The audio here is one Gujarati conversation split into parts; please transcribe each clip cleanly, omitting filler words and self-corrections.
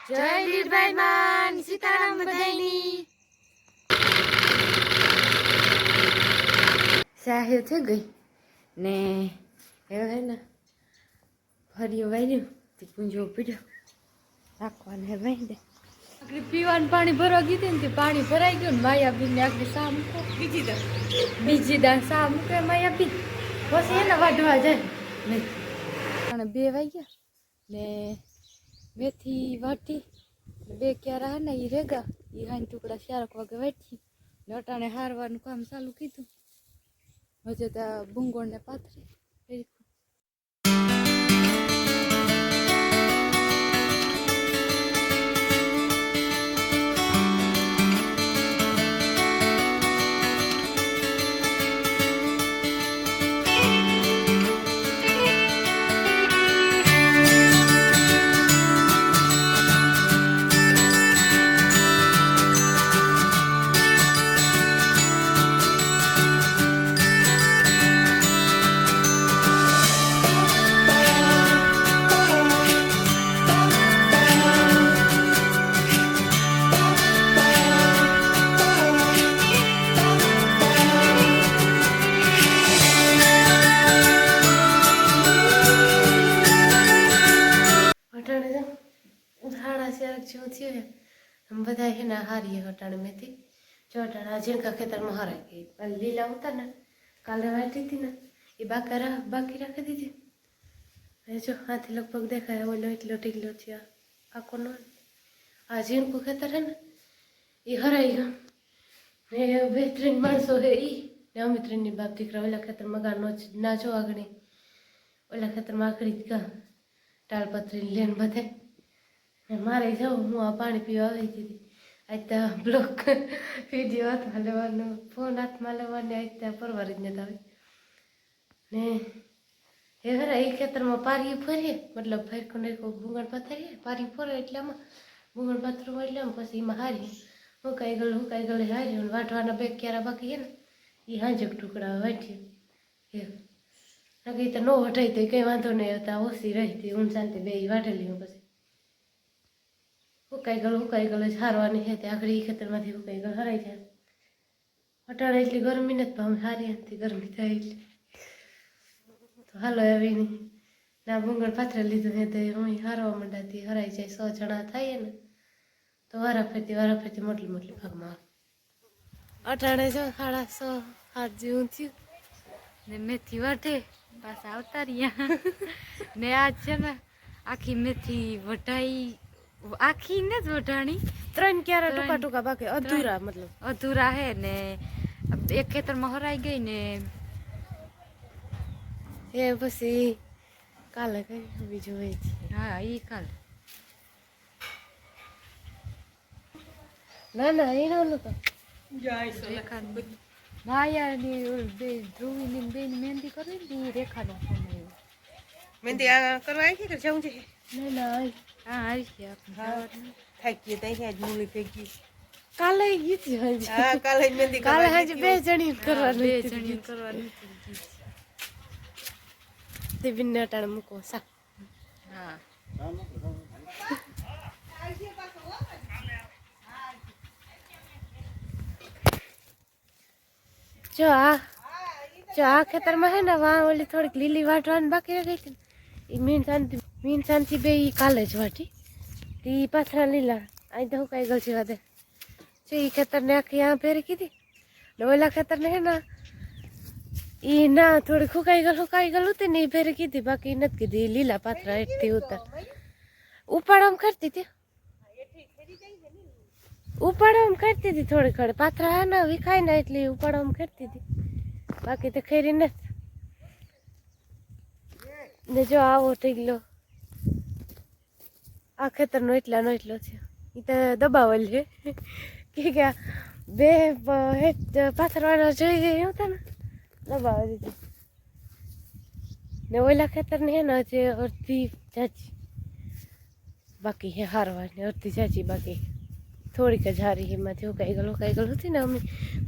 જય લીલભાઈ માન સીતારામ બધાયની સાહેબ થઈ ગઈ ને હવે ને ફર્યું વાર્યું તે પૂંજો પીડ્યો રાખવાને હે વાઈ દે પીવાનું પાણી ભરવા ગયું ને તે પાણી ભરાઈ ગયું ને માયાબીન ને આખી સા મૂકો બીજી દાન સા મૂકે માયાબીન પછી એને વાઢવા જાય નહીં અને 2 વાગ્યા ને મેથી વાટી 2 ક્યારા હે ને એ રેગા એ હાન ટુકડા 4 વાગે વાટી ને અટાણે હારવાનું કામ ચાલુ કીધું હજે ત્યાં ભૂંગોળ ને પાથરી બધા છે ને હારીએ હટાણે મેથી ચોટાણા ઝીણકા ખેતરમાં હરાઈ ગઈ લીલા ઉતા ને કાલે વાટી હતી ને એ બાકી રાખી દીધી હવે જો હાથી લગભગ દેખાય ઓલો એટલો ઢીલો છે આખો નો આ ઝીણકું ખેતર છે ને એ હરાઈ ગયું ને 2-3 માણસો હે એ ને અમે 3ની બાપ દીકરા ઓલા ખેતરમાં ગાનો ના જો આગળ ઓલા ખેતરમાં આકડી ગા ટાળપત્રી લેન બધે મારે જાઉં હું આ પાણી પીવા આવી હતી આજ ત્યાં બ્લોક વિડીયો હાથમાં લેવાનો ફોન હાથમાં લેવાની આજ ત્યાં પરવારી જ નથી આવી ને એ ખરા એ ખેતરમાં પારી ફરીએ મતલબ ફરકો ને ભૂંગળ પાથરીએ પારી ફરે એટલે આમાં ભૂંગળ પાથરું એટલે આમ પછી એમાં હારી હુકાઈ ગળે હાર્યું વાટવાના 2 ક્યારા બાકી છે ને એ હાંજક ટુકડા વાટીએ એ તો ન વટાઈ તો કંઈ વાંધો નહીં હતા ઓછી રહી હતી ઊન શાંતિ 2 વાટેલી હું પછી હુકાઈ ગળ જ હારવાની છે તે આગળ એ ખેતરમાંથી હુકાઈ ગળ હરાઈ જાય અટાણે એટલી ગરમી નથી પણ હારી હતી ગરમી થાય એટલે તો હાલો એવી નહીં ના ભૂંગળ પાથરે લીધું છે તો હું હારવા માંડાતી હરાઈ જાય 100 જણા થાય ને તો વારાફરતી મોટલી ભાગમાં અટાણે જો 6:30 જેવું થયું ને મેથી વાટે પાછા આવતા રહ્યા ને આજ છે ને આખી મેથી વટાઈ આખી ને વટાણી 3 ક્યારા ટૂંકા બાકી અધૂરા હે ને એક ખેતરમાં હરાઈ ગઈ ને એ પછી કાલે કઈ બીજું હોય છે હા એ કાલે ના એ નતો માયાની ધ્રુવીની બેન મહેંદી કરવી ને રેખાનો ફોન આવ્યો મહેંદી આ કરવા આવી કે જવું છે ના હા આવી છે થાકી તઈ આજ મૂલી થઈ ગઈ કાલે ગીતી હજી હા કાલે મહેંદી કાલે હજી 2 જણી કરવાની તે બિન્ને અટાણે મૂકો સા હા જો આ ખેતરમાં હે ને વાં ઓલી થોડીક લીલી વાટવાની બાકી રહી ગઈ હતી એ મીન શાંતિ 2 કાલે જ વાટી તે પાથરા લીલા અહીં તો હુકાઈ ગયું છે વાદે જો એ ખેતરને આખી આ ફેરી કીધી ને ઓલા ખેતરને હે ને એ ના થોડીક હુકાઈ ગયેલું હતું ને એ ફેરી કીધી બાકી નથી કીધી લીલા પાથરા એટલી ઉતાર ઉપાડવામાં કરતી હતી થોડી ખડે પાથરા હે ને વિખાય ને એટલી ઉપાડવામાં કરતી હતી બાકી તો ખેરી નથી ને જો આવો થઈ ગયો આ ખેતરનો એટલો છે એ તો દબાવેલ છે કે 2 પાથરવાના જોઈ ગઈ એવું હતા ને દબાવી દીધું ને ઓલા ખેતરને હે ને જે અડધી ચાચી બાકી હે હારવાની અડધી ચાચી બાકી થોડીક જ હારી એમાંથી હુકાઈ ગયેલું હતી ને અમે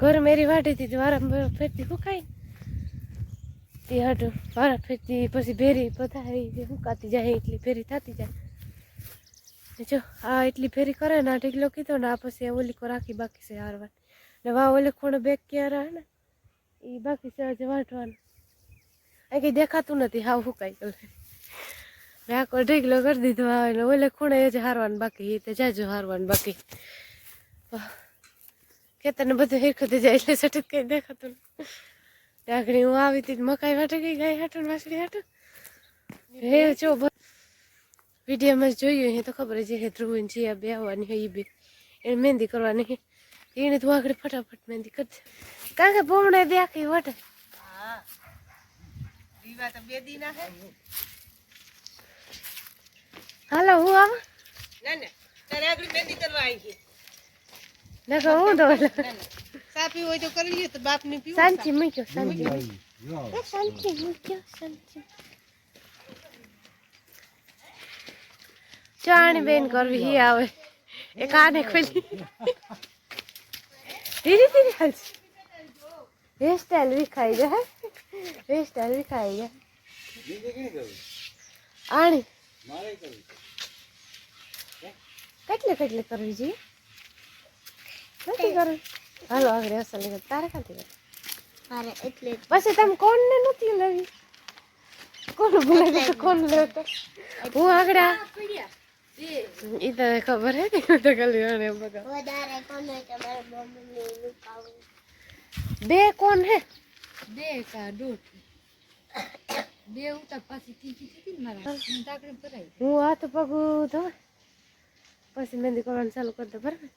ઘર મેરી વાટી હતી વારા ફેરતી હુકાઈ તે હાટું વારા ફેરતી પછી ભેરી પથારી હુકાતી જાય એટલી ભેરી થતી જાય જો આ એટલી ફેરી કરે ને આ ઢીકલો કીધો ને આ પછી ઓલી કો રાખી બાકી છે હારવા ને વા ઓલે ખૂણે બેગ ક્યાં રહે ને એ બાકી છે આજે વાટવાનું આ કંઈ દેખાતું નથી હાવ ફૂકાઈ ગયું ને આખો ઢીકલો કરી દીધો આવે ને ઓલે ખૂણે એ જ હારવાનું બાકી એ તે જાજો હારવાનું બાકી ખેતરને બધું હીરખું થઈ જાય એટલે સટક કંઈ દેખાતું નહીં આગળ હું આવી હતી મકાઈ વાટે ગઈ ગાય હાટું વાસળી હાટું હે જો વિડીયોમાં જોયું એ તો ખબર છે હે ધ્રુવીને જીયા બે આવવાની હોય એ બે એને મહેંદી કરવાની એને તું આગળ ફટાફટ મહેંદી કરજે કારણ કે ભૂમણે બે આખી વટે હા રીવા તો બે દી ના હે હાલો હું આવા ના ના તારે આગળ મહેંદી કરવા આવી છે નકર હું તો ચા પીવું હોય તો કરી લ્યો તો બાપ ને પીવું શાંતિ મૂક્યો શાંતિ મૂક્યો શાંતિ ચાણી બેન કરવી હી આવે એ કાને ખોલી ધીરે ધીરે હાલશે હેર સ્ટાઈલ વિખાઈ જાય હેર સ્ટાઈલ વિખાઈ જાય આણી કેટલે કેટલે કરવી જોઈએ નથી કરવી હાલો આગળ અસલ તારે ક્યાંથી કરવી મારે એટલે પછી તમે કોણને નથી લેવી કોણ બોલે કોણ લેતો હું આગળ ઈ તો ખબર હે ને તો ખાલી આને બગા વધારે કોણ હોય કે મારે મમ્મીને લુકાવું બે કોણ હે બે કા દોઢ બે ઉતા પાછી તીજી હતી ને મારા હું તાકડે ભરાઈ હું હાથ પગ ધોવે પછી મહેંદી કરવાનું ચાલુ કરી દે બરાબર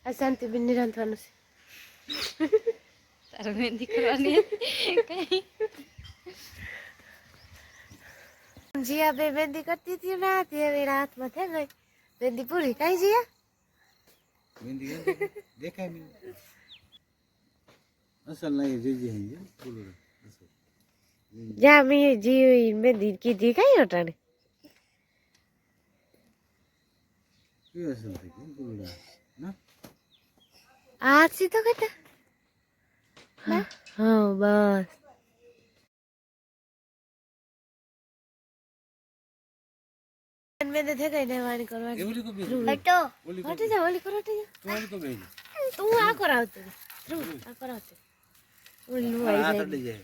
આ શાંતિબેન નિરાંતવાનું છે તારે મહેંદી કરવાની કઈ જીયા બે મહેંદી કરતી હતી ને તે એના હાથમાં થઈ ગઈ મહેંદી પૂરી કઈ જીયા મહેંદી દેખાય નહીં અસલ નહીં જીજી હે બોલો અસલ જા મેં જી મહેંદી કીધી કઈ હટાણે કે અસલ થઈ કેમ બોલો ના આ સીધો કટા હા બસ મહેંદી થઈ ગઈ ને વાણી કરવાની એવલી કો બે હટો ઓલી કો હટી જા ઓલી કરો હટી જા ઓલી કો બે તું આ કરાવતો આ કરાવતો ઓલી નું આ આવી તડે જાય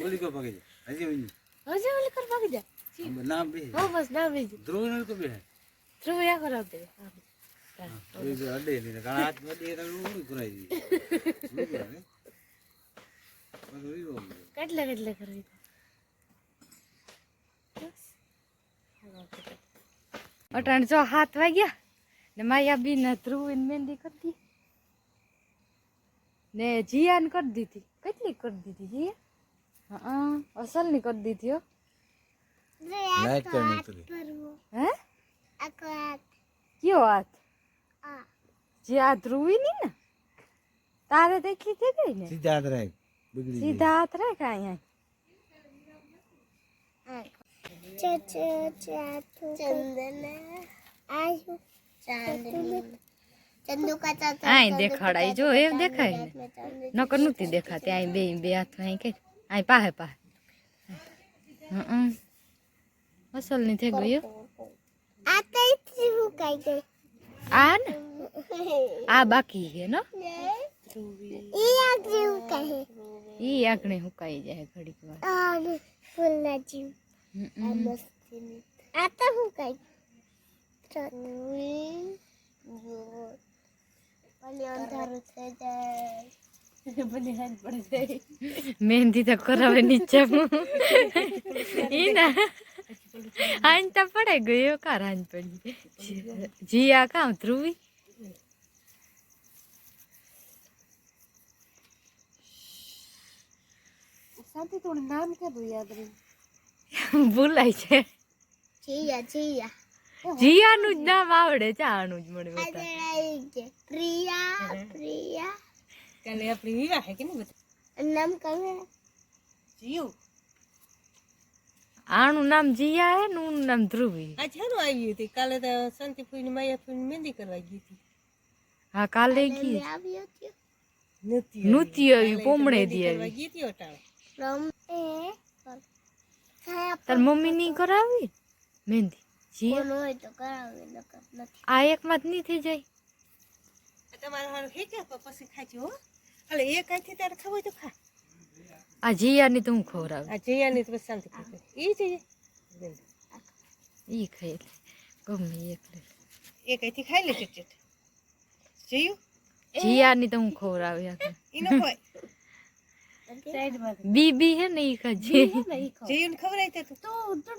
ઓલી કો ભાગે જાય હજી ઓલી જાય હજી ઓલી કર ભાગી જા નામ બે હો બસ ના બીજું ધ્રુવ ને કો બે ધ્રુવ આ કરાવતો એ જો અડે ને ઘણા હાથ માં દે તો ઓલી કરાઈ દી ઓલી કરાવે ઓલી રો કેટલે કેટલે કરવી અટાણ જો 7 વાગ્યા ને માયા બી ને ધ્રુવીને મહેંદી કરી ને જીયાને કરી દીધી કેટલી કરી દીધી જીયા હા અસલ ની કરી દીધી હો લાઈટ કરની તો હે આખો હાથ કયો હાથ આ જે આ ધ્રુવીની ને તારે દેખી થઈ ગઈ ને સીધા હાથ રાખ બગડી ગઈ સીધા હાથ રાખ અહીંયા ચંદન આયુ ચાંદની ચંદુ કા ચાચા આય દેખાડાય જો એમ દેખાય ને નકર નહોતી દેખાતી આય બે હાથ આય કે આય પાહે પાહે અસલ ની થઈ ગયું આ કઈ હું કઈ ગઈ આ ને આ બાકી છે ને ઈ આ જીવ કહે ઈ આકણે હુકાઈ જાય ઘડીક વાર આ ફૂલના જીવ આ મસ્તી આ તો હું કઈ મને અંધારું થઈ જાય બની હાથ પડી જાય મહેંદી તો કરાવે નીચે ઈ ના આન તો પડે ગયો કાર આન પડી જીયા કામ ધ્રુવી શાંતિ થોડું નામ કીધું યાદ રહી ભૂલાય છે જીયા જીયા જીયાનું જ નામ આવડે છે આનું જ મને બતા આજે કે પ્રિયા પ્રિયા કાલે આપણી વિવાહ હે કે નહીં બતા નામ કહે જીવ આનું નામ જીયા હે નું નામ ધ્રુવી આ છેનું આવ્યું હતી કાલે તો શાંતિફૂઈની માયાફૂઈની મહેંદી કરવા ગઈ હતી હા કાલે ગઈ આવ્યો થયો નૃત્ય આવ્યું પોમડે દી કરવા આવી ગઈ હતી અટાણે રમ એ તાર મમ્મી ની કરાવી મહેંદી જીયા કોણ હોય તો કરાવે નકર નથી. આ એકમાં જ નહીં થઈ જાય. તમારે હારું હે કે પછી ખાજો હો. અલે એ કાંઈથી તારે ખાવું હોય તો ખા. આ જીયાની તો હું ખવડાવું. આ જયાની તો બસ શાંતિ કરી એ જઈએ ઈ ખાઈ લે ગમે એક લે. એ કાંઈથી ખાઈ લે ચટ જયું જીયાની તો હું ખવડાવી ઈ ન હોય બીબી હે ને ઈ ખાજે. જયું ખવડાય તે તો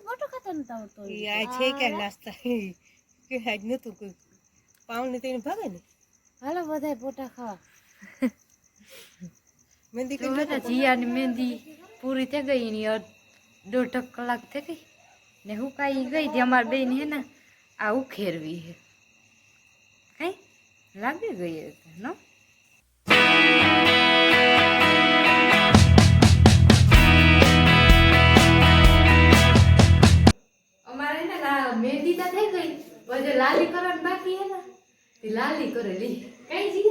મોટો ખાતા નતા આવડતો ઈ આ છે કે નાસ્તા કે આજ નતું કોઈ પાવને તો એને ભાગે ને હાલો બધાય પોટા ખાવા. મહેંદી તો હે ને જીયાની મહેંદી પૂરી થઈ ગઈ એની 1.5 કલાક થઈ ગઈ ને હું કાંઈ ગઈ હતી અમારે બેન હે ને આ ઉખેરવી હે કઈ લાગી ગઈ નો. અમારે હે ને મહેંદી તો થઈ ગઈ પછી લાલી કરવાની બાકી હે ને તે લાલી કરેલી કઈ જી